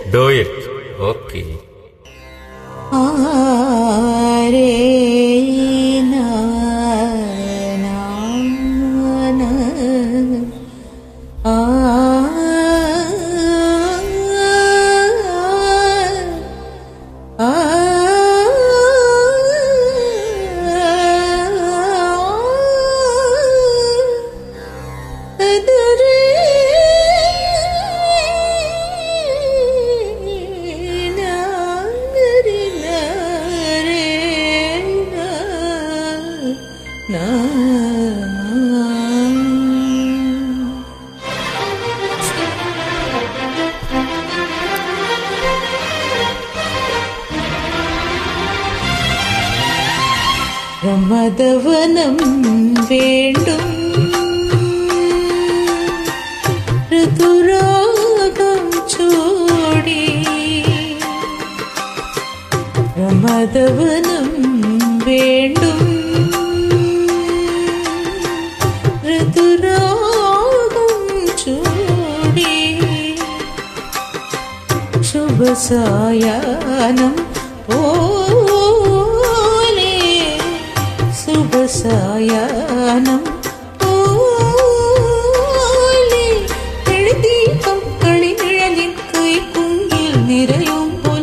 Do it. Okay. പ്രമദവനം വേണ്ടും ഋതുരാഗം ചൂടി പ്രമദവനം വേണ്ടും ഋതുരാഗം ചൂടി ശുഭസായാഹ്നം ശുഭസായാഹ്നം പോലെ എഴുതീപം കളിനിഴലിൻ കൈക്കുങ്കിൽ നിറയുമ്പോൾ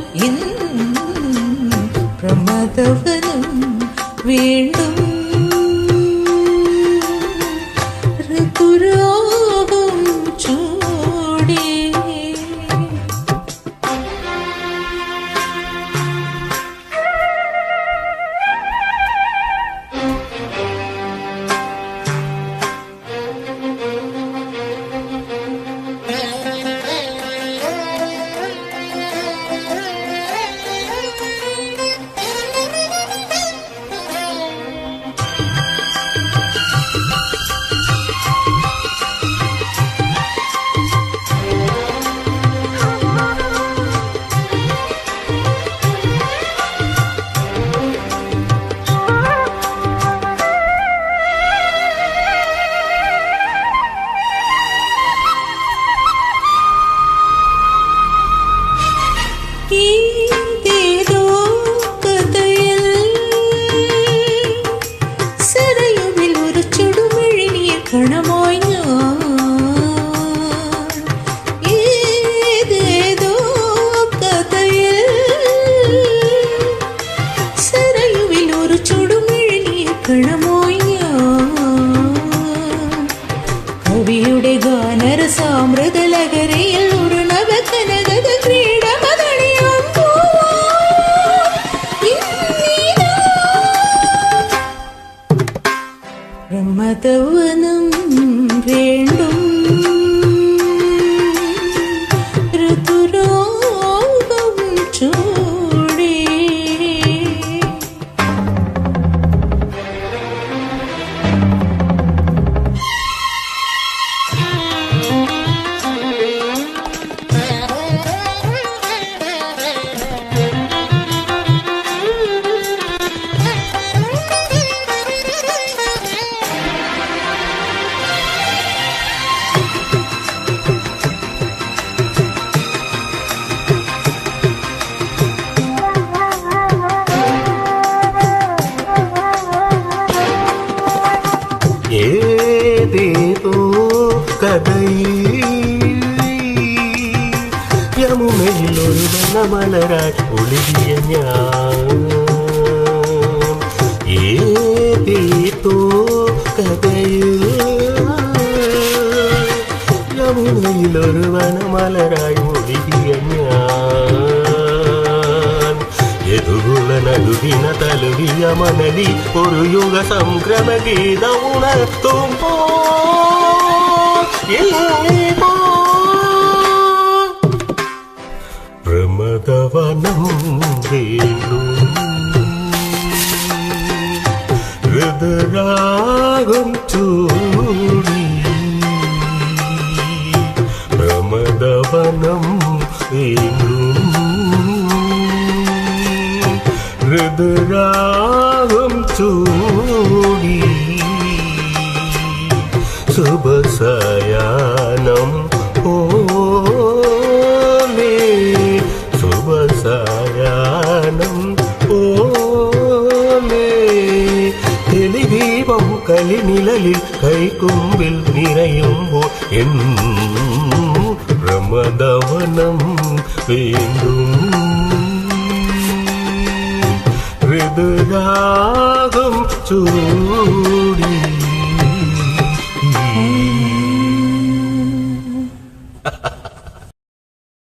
പ്രമദവനം വീണ്ടും ഋതുരാഗം ചൂടി കവിയുടെ ഗാനരസാമൃതലഹരിയിൽ ഒരു നവകനകത ക്രീഡമതണിയുമ്പോൾ പ്രമദവനം വേണ്ടും ഋതുരാഗം ചൂടി ഏതേതോ കഥയിൽ യമുനയിലൊരു വനമലരായി ഒളിവിയ ഞാൻ ഏതേതോ കഥയിൽ യമുനയിലൊരു വനമലരായി ഒളിവിയ ഞാൻ എതുകുള്ള നടുവിന തലുവിയ മനലി ഒരു യുഗ സംക്രമ ഗീത ഉണർത്തുമ്പോ പ്രമദവനം വേണ്ടും ഋതുരാഗം ചൂടി പ്രമദവനം വേണ്ടും ഋതുരാഗം ചൂടി ശുഭസായാഹ്നം നിഴലിൽ കൈക്കുമ്പിൽ നിറയുമ്പോൾ എൻ പ്രമദവനം വീണ്ടും ഋതുരാഗം ചൂടി